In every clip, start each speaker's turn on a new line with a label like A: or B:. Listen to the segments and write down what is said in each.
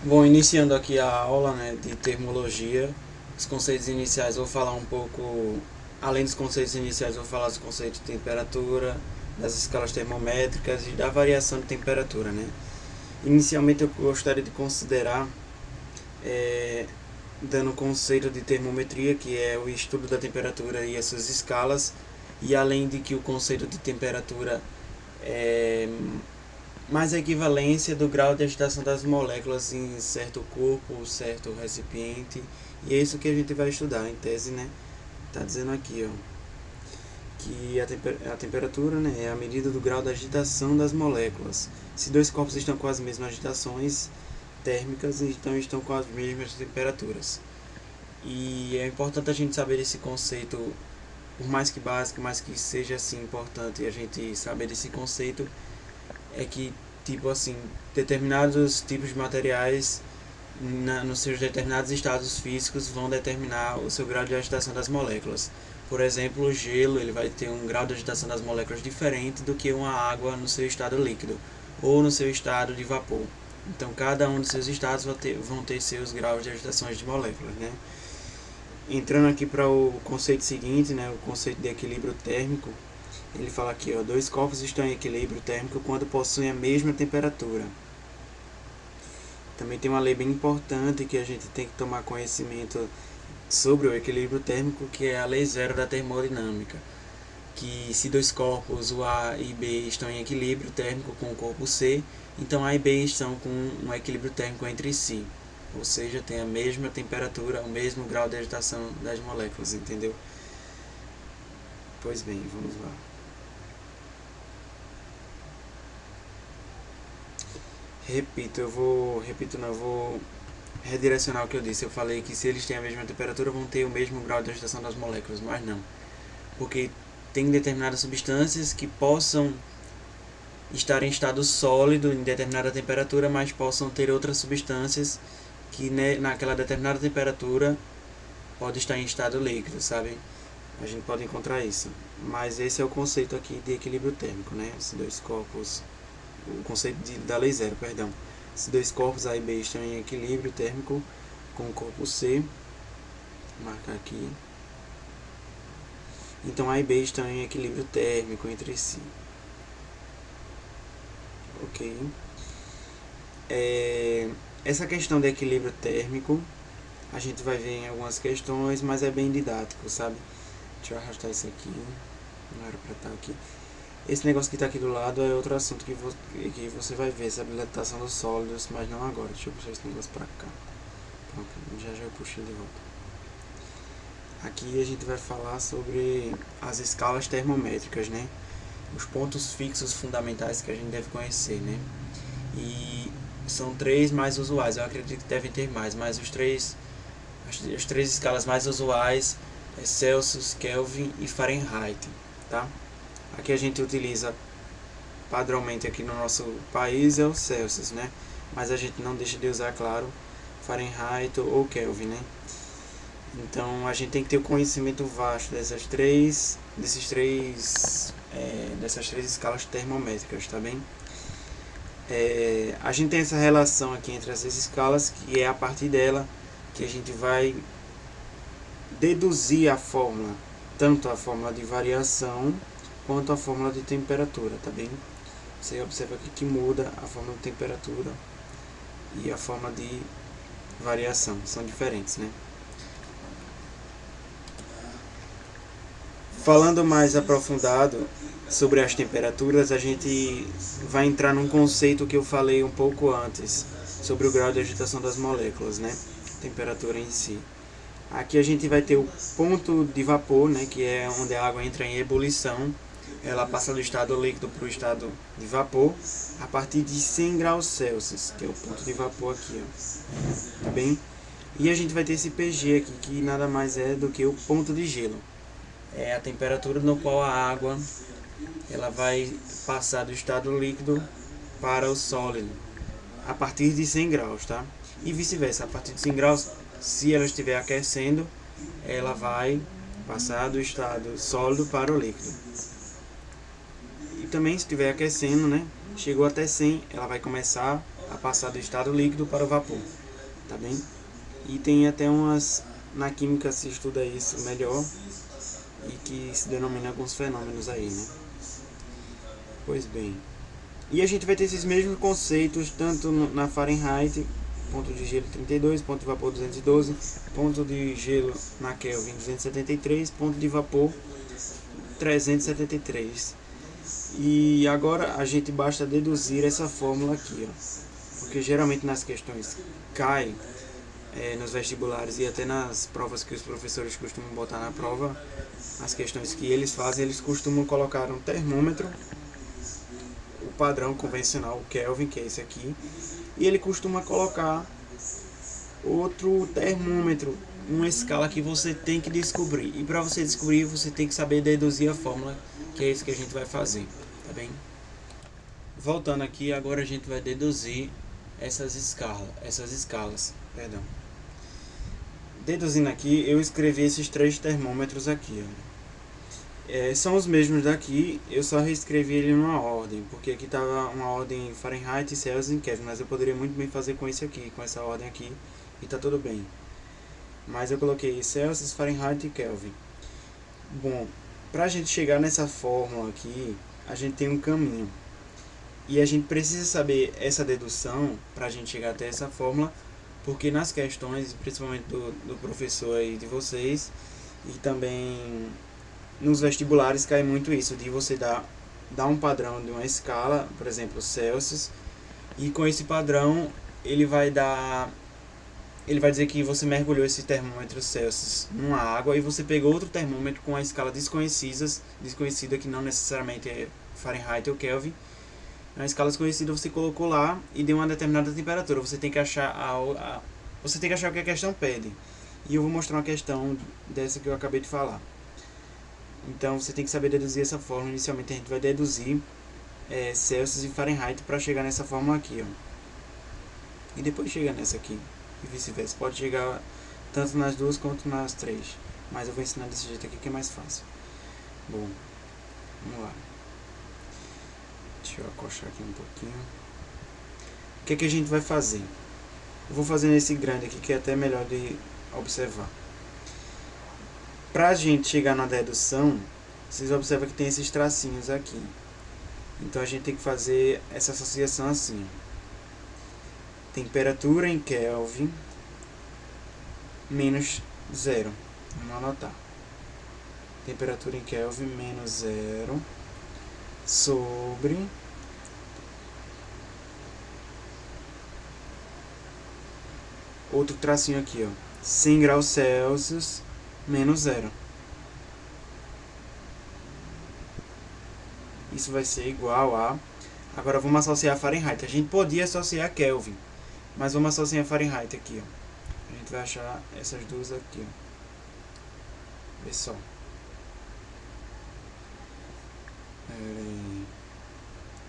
A: Bom, iniciando aqui a aula, né, de termologia, os conceitos iniciais, vou falar um pouco, além dos conceitos iniciais, vou falar dos conceitos de temperatura, das escalas termométricas e da variação de temperatura, né. Inicialmente eu gostaria de considerar, é, dando o conceito de termometria, que é o estudo da temperatura e as suas escalas, e além de que o conceito de temperatura é mais a equivalência do grau de agitação das moléculas em certo corpo, certo recipiente. E é isso que a gente vai estudar em tese, né? Tá dizendo aqui, ó, que a temperatura, né, é a medida do grau da agitação das moléculas. Se dois corpos estão com as mesmas agitações térmicas, então estão com as mesmas temperaturas. E é importante a gente saber esse conceito, por mais que básico, mas que seja assim importante a gente saber desse conceito, é que, tipo assim, determinados tipos de materiais nos seus determinados estados físicos vão determinar o seu grau de agitação das moléculas. Por exemplo, o gelo ele vai ter um grau de agitação das moléculas diferente do que uma água no seu estado líquido ou no seu estado de vapor. Então, cada um dos seus estados vão ter seus graus de agitações de moléculas, né? Entrando aqui para o conceito seguinte, né, o conceito de equilíbrio térmico, ele fala aqui, ó, dois corpos estão em equilíbrio térmico quando possuem a mesma temperatura. Também tem uma lei bem importante que a gente tem que tomar conhecimento sobre o equilíbrio térmico, que é a lei zero da termodinâmica, que se dois corpos, o A e B, estão em equilíbrio térmico com o corpo C, então A e B estão com um equilíbrio térmico entre si, ou seja, tem a mesma temperatura, o mesmo grau de agitação das moléculas, entendeu? Pois bem, vamos lá. Eu vou redirecionar o que eu disse. Eu falei que se eles têm a mesma temperatura, vão ter o mesmo grau de agitação das moléculas, mas não. Porque tem determinadas substâncias que possam estar em estado sólido em determinada temperatura, mas possam ter outras substâncias que naquela determinada temperatura pode estar em estado líquido, sabe? A gente pode encontrar isso. Mas esse é o conceito aqui de equilíbrio térmico, né? Se dois corpos, o conceito da lei zero, perdão. Se dois corpos A e B estão em equilíbrio térmico com o corpo C, vou marcar aqui. Então A e B estão em equilíbrio térmico entre si. Ok? Essa questão de equilíbrio térmico a gente vai ver em algumas questões, mas é bem didático, sabe? Deixa eu arrastar isso aqui. Não era pra estar aqui. Esse negócio que está aqui do lado é outro assunto que você vai ver, sabe? Dilatação dos sólidos, mas não agora. Deixa eu puxar esse negócio pra cá. Pronto, já eu puxei de volta. Aqui a gente vai falar sobre as escalas termométricas, né? Os pontos fixos fundamentais que a gente deve conhecer, né? E são três mais usuais. Eu acredito que devem ter mais, mas as três escalas mais usuais é Celsius, Kelvin e Fahrenheit, tá? Aqui a gente utiliza padrãomente aqui no nosso país é o Celsius, né? Mas a gente não deixa de usar, claro, Fahrenheit ou Kelvin, né? Então a gente tem que ter o conhecimento vasto dessas três escalas termométricas, tá bem? A gente tem essa relação aqui entre essas escalas, que é a partir dela que a gente vai deduzir a fórmula, tanto a fórmula de variação quanto a fórmula de temperatura, tá bem? Você observa aqui que muda a fórmula de temperatura e a fórmula de variação, são diferentes, né? Falando mais aprofundado sobre as temperaturas, a gente vai entrar num conceito que eu falei um pouco antes, sobre o grau de agitação das moléculas, né? Temperatura em si. Aqui a gente vai ter o ponto de vapor, né, que é onde a água entra em ebulição. Ela passa do estado líquido para o estado de vapor a partir de 100 graus Celsius, que é o ponto de vapor aqui, ó. Tá bem? E a gente vai ter esse PG aqui, que nada mais é do que o ponto de gelo. É a temperatura no qual a água ela vai passar do estado líquido para o sólido a partir de 100 graus, tá? E vice-versa, a partir de 100 graus, se ela estiver aquecendo, ela vai passar do estado sólido para o líquido. E também se estiver aquecendo, né? Chegou até 100, ela vai começar a passar do estado líquido para o vapor, tá bem? E tem até umas, na química se estuda isso melhor e que se denomina alguns fenômenos aí, né? Pois bem, e a gente vai ter esses mesmos conceitos tanto na Fahrenheit, ponto de gelo 32, ponto de vapor 212, ponto de gelo na Kelvin 273, ponto de vapor 373. E agora a gente basta deduzir essa fórmula aqui, ó, porque geralmente nas questões cai nos vestibulares e até nas provas que os professores costumam botar na prova, as questões que eles fazem, eles costumam colocar um termômetro, o padrão convencional, o Kelvin, que é esse aqui, e ele costuma colocar outro termômetro, uma escala que você tem que descobrir. E para você descobrir, você tem que saber deduzir a fórmula, que é isso que a gente vai fazer, tá bem? Voltando aqui, agora a gente vai deduzir essas escalas, perdão. Deduzindo aqui, eu escrevi esses 3 termômetros aqui, ó. São os mesmos daqui, eu só reescrevi ele numa ordem, porque aqui estava uma ordem Fahrenheit, Celsius e Kelvin, mas eu poderia muito bem fazer com esse aqui, com essa ordem aqui, e tá tudo bem. Mas eu coloquei Celsius, Fahrenheit e Kelvin. Bom, pra gente chegar nessa fórmula aqui, a gente tem um caminho. E a gente precisa saber essa dedução pra gente chegar até essa fórmula, porque nas questões, principalmente do professor aí de vocês, e também nos vestibulares cai muito isso, de você dar um padrão de uma escala, por exemplo, Celsius, e com esse padrão ele vai dizer que você mergulhou esse termômetro Celsius numa água e você pegou outro termômetro com a escala desconhecida que não necessariamente é Fahrenheit ou Kelvin. Na escala desconhecida você colocou lá e deu uma determinada temperatura. Você tem que achar você tem que achar o que a questão pede. E eu vou mostrar uma questão dessa que eu acabei de falar. Então você tem que saber deduzir essa fórmula. Inicialmente a gente vai deduzir Celsius e Fahrenheit para chegar nessa fórmula aqui, ó. E depois chega nessa aqui. E vice-versa. Pode chegar tanto nas duas quanto nas 3. Mas eu vou ensinar desse jeito aqui que é mais fácil. Bom, vamos lá. Deixa eu acochar aqui um pouquinho. O que é que a gente vai fazer? Eu vou fazer nesse grande aqui que é até melhor de observar. Pra gente chegar na dedução, vocês observam que tem esses tracinhos aqui. Então a gente tem que fazer essa associação assim. Temperatura em Kelvin menos 0. Vamos anotar. Temperatura em Kelvin menos 0 sobre outro tracinho aqui, ó. 100 graus Celsius menos 0. Isso vai ser igual a... Agora vamos associar a Fahrenheit. A gente podia associar a Kelvin, mas vamos associar a Fahrenheit aqui, ó. A gente vai achar essas duas aqui, ó. Vê só.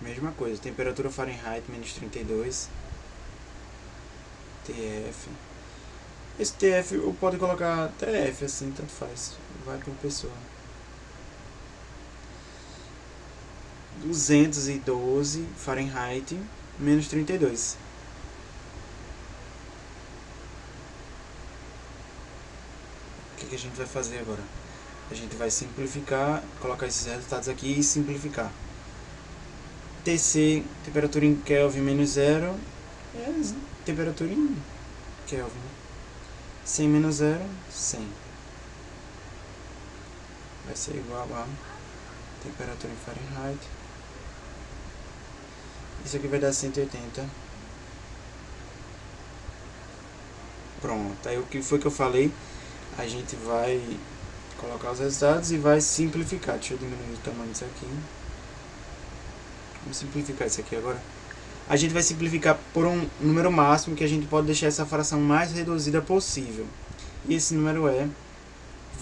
A: Mesma coisa. Temperatura Fahrenheit menos 32. TF. Esse TF eu pode colocar TF assim, tanto faz. Vai por pessoa. 212 Fahrenheit menos 32. O que a gente vai fazer agora? A gente vai simplificar, colocar esses resultados aqui e simplificar. TC, temperatura em Kelvin menos 0, temperatura em Kelvin. 100 menos 0, 100. Vai ser igual a temperatura em Fahrenheit. Isso aqui vai dar 180. Pronto, aí o que foi que eu falei? A gente vai colocar os resultados e vai simplificar. Deixa eu diminuir o tamanho disso aqui. Vamos simplificar isso aqui agora. A gente vai simplificar por um número máximo que a gente pode deixar essa fração mais reduzida possível. E esse número é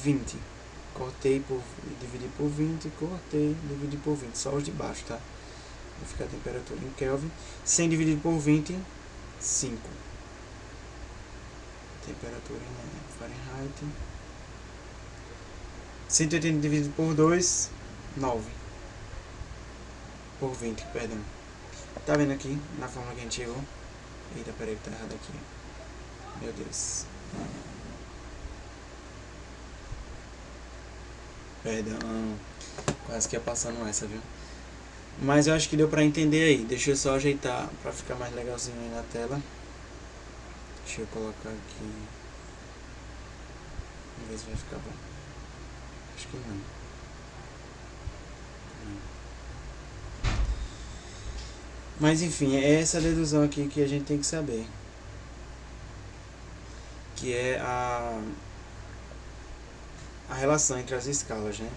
A: 20. Cortei por dividir por 20, cortei, dividi por 20, só os de baixo, tá? Vai ficar a temperatura em Kelvin. 100 dividido por 20, 5. Temperatura em Fahrenheit. 180 dividido por 2, 9. Por 20, perdão. Tá vendo aqui na fórmula que a gente chegou? Eita, peraí que tá errado aqui. Meu Deus. Perdão. Quase que ia passando essa, viu? Mas eu acho que deu pra entender aí. Deixa eu só ajeitar pra ficar mais legalzinho aí na tela. Deixa eu colocar aqui. Vamos ver se vai ficar bom. Acho que não. Mas enfim, é essa dedução aqui que a gente tem que saber. Que é a relação entre as escalas, né?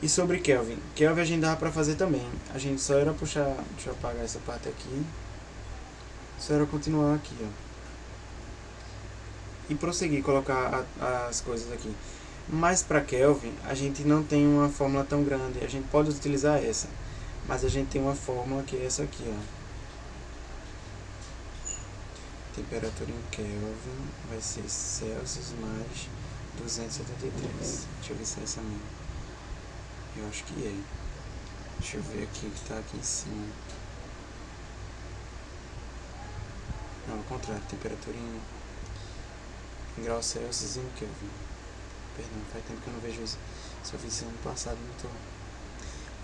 A: E sobre Kelvin. Kelvin a gente dava pra fazer também. A gente só era puxar... Deixa eu apagar essa parte aqui. Só era continuar aqui, ó. E prosseguir, colocar as coisas aqui. Mas para Kelvin, a gente não tem uma fórmula tão grande. A gente pode utilizar essa. Mas a gente tem uma fórmula que é essa aqui, ó. Temperatura em Kelvin vai ser Celsius mais 273. Deixa eu ver se é essa mesmo. Eu acho que é. Deixa eu ver aqui que tá aqui em cima. Não, ao contrário. Temperatura em graus Celsius e em Kelvin. Perdão, faz tempo que eu não vejo isso. Só vi isso ano passado, não tô...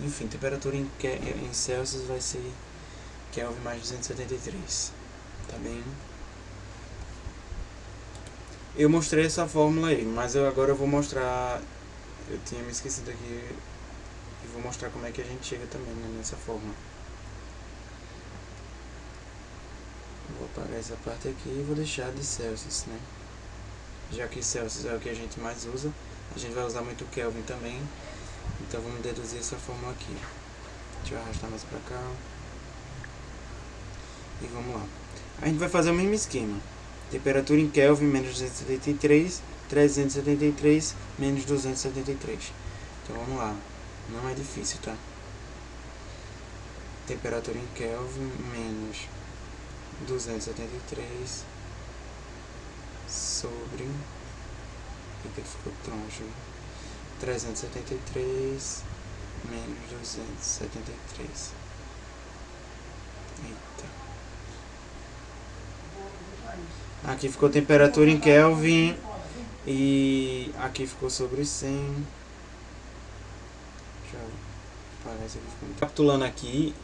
A: Enfim, temperatura em Celsius vai ser Kelvin mais 273. Tá bem? Eu mostrei essa fórmula aí, mas agora eu vou mostrar... Eu tinha me esquecido aqui. E vou mostrar como é que a gente chega também, né, nessa fórmula. Vou apagar essa parte aqui e vou deixar de Celsius, né? Já que Celsius é o que a gente mais usa, a gente vai usar muito Kelvin também. Então vamos deduzir essa fórmula aqui. Deixa eu arrastar mais pra cá. E vamos lá. A gente vai fazer o mesmo esquema. Temperatura em Kelvin menos 273, 373 menos 273. Então vamos lá. Não é difícil, tá? Temperatura em Kelvin menos 273 sobre... Eita, que ficou troncho. 373 menos 273. Eita. Aqui ficou temperatura em Kelvin. E aqui ficou sobre 100. Deixa eu apagar isso aqui. Capitulando aqui,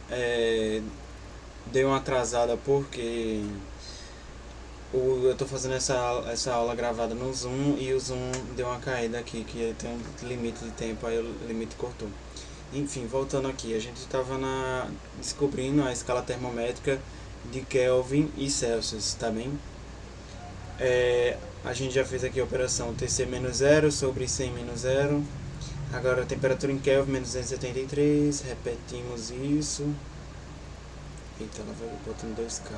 A: deu uma atrasada porque eu tô fazendo essa aula gravada no Zoom e o Zoom deu uma caída aqui, que tem um limite de tempo, aí o limite cortou. Enfim, voltando aqui, a gente estava descobrindo a escala termométrica de Kelvin e Celsius, tá bem? A gente já fez aqui a operação Tc-0 sobre 100-0. Agora a temperatura em Kelvin menos 273, repetimos isso. Eita, ela vai botando 2K.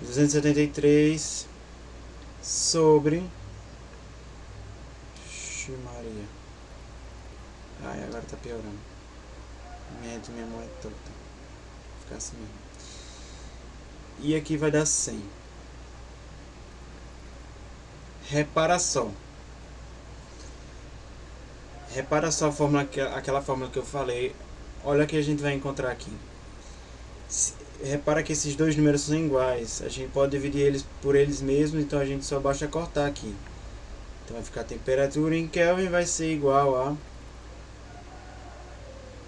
A: 273 sobre... Maria. Ai, agora tá piorando. Minha mão é torta. Vou ficar assim mesmo. E aqui vai dar 100. Repara só a fórmula, aquela fórmula que eu falei. Olha o que a gente vai encontrar aqui. Repara que esses dois números são iguais. A gente pode dividir eles por eles mesmos, então a gente só basta cortar aqui. Então vai ficar a temperatura em Kelvin vai ser igual a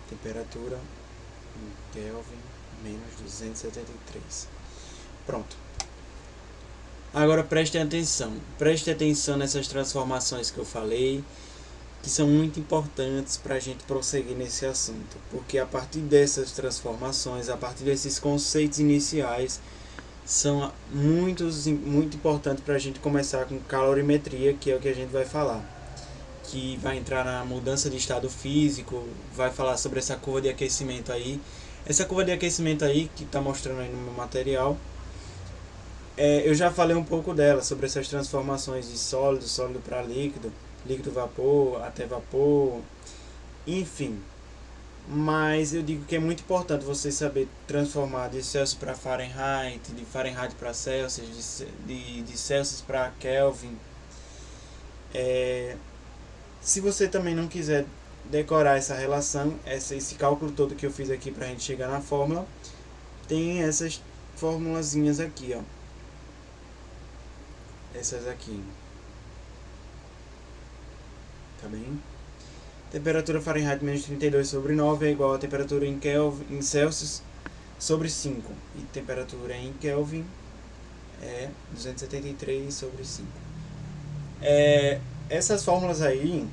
A: temperatura em Kelvin menos 273. Pronto. Agora prestem atenção nessas transformações que eu falei, que são muito importantes para a gente prosseguir nesse assunto, porque a partir dessas transformações, a partir desses conceitos iniciais, são muito importantes para a gente começar com calorimetria, que é o que a gente vai falar, que vai entrar na mudança de estado físico, vai falar sobre essa curva de aquecimento aí. Essa curva de aquecimento aí, que está mostrando aí no meu material, eu já falei um pouco dela, sobre essas transformações de sólido para líquido, líquido-vapor, até vapor, enfim. Mas eu digo que é muito importante você saber transformar de Celsius para Fahrenheit, de Fahrenheit para Celsius, de Celsius para Kelvin. Se você também não quiser decorar essa relação, esse cálculo todo que eu fiz aqui para a gente chegar na fórmula, tem essas formulazinhas aqui, ó. Essas aqui. Tá bem? Temperatura Fahrenheit menos 32 sobre 9 é igual a temperatura em Celsius sobre 5. E temperatura em Kelvin é 273 sobre 5. Essas fórmulas aí,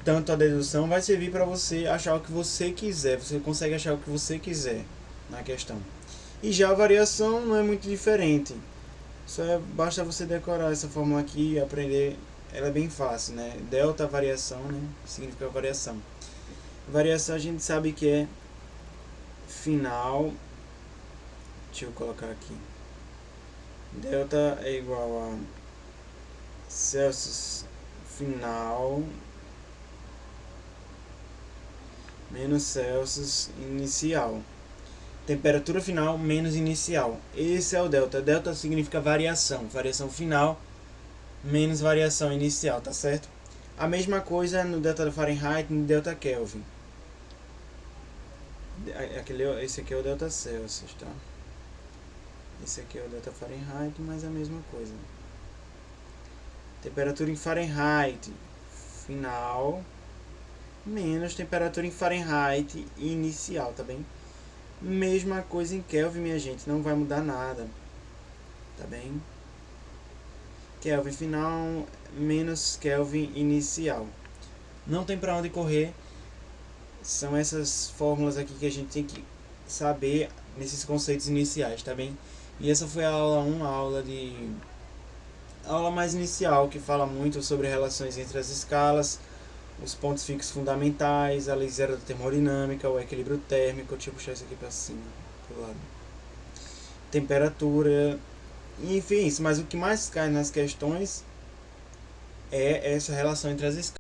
A: tanto a dedução vai servir para você achar o que você quiser. Você consegue achar o que você quiser na questão. E já a variação não é muito diferente. Basta você decorar essa fórmula aqui e aprender. Ela é bem fácil, né? Delta variação, né? Significa variação. Variação a gente sabe que é final. Deixa eu colocar aqui. Delta é igual a Celsius final menos Celsius inicial. Temperatura final menos inicial. Esse é o delta. Delta significa variação. Variação final menos variação inicial, tá certo? A mesma coisa no delta Fahrenheit e no delta Kelvin. Esse aqui é o delta Celsius, tá? Esse aqui é o delta Fahrenheit, mas é a mesma coisa. Temperatura em Fahrenheit final menos temperatura em Fahrenheit inicial, tá bem? Mesma coisa em Kelvin, minha gente, não vai mudar nada, tá bem? Kelvin final menos Kelvin inicial. Não tem para onde correr. São essas fórmulas aqui que a gente tem que saber nesses conceitos iniciais, tá bem? E essa foi a aula 1, a aula mais inicial, que fala muito sobre relações entre as escalas, os pontos fixos fundamentais, a lei zero da termodinâmica, o equilíbrio térmico. Deixa eu puxar isso aqui para cima, pro lado. Temperatura, enfim, isso. Mas o que mais cai nas questões é essa relação entre as escalas.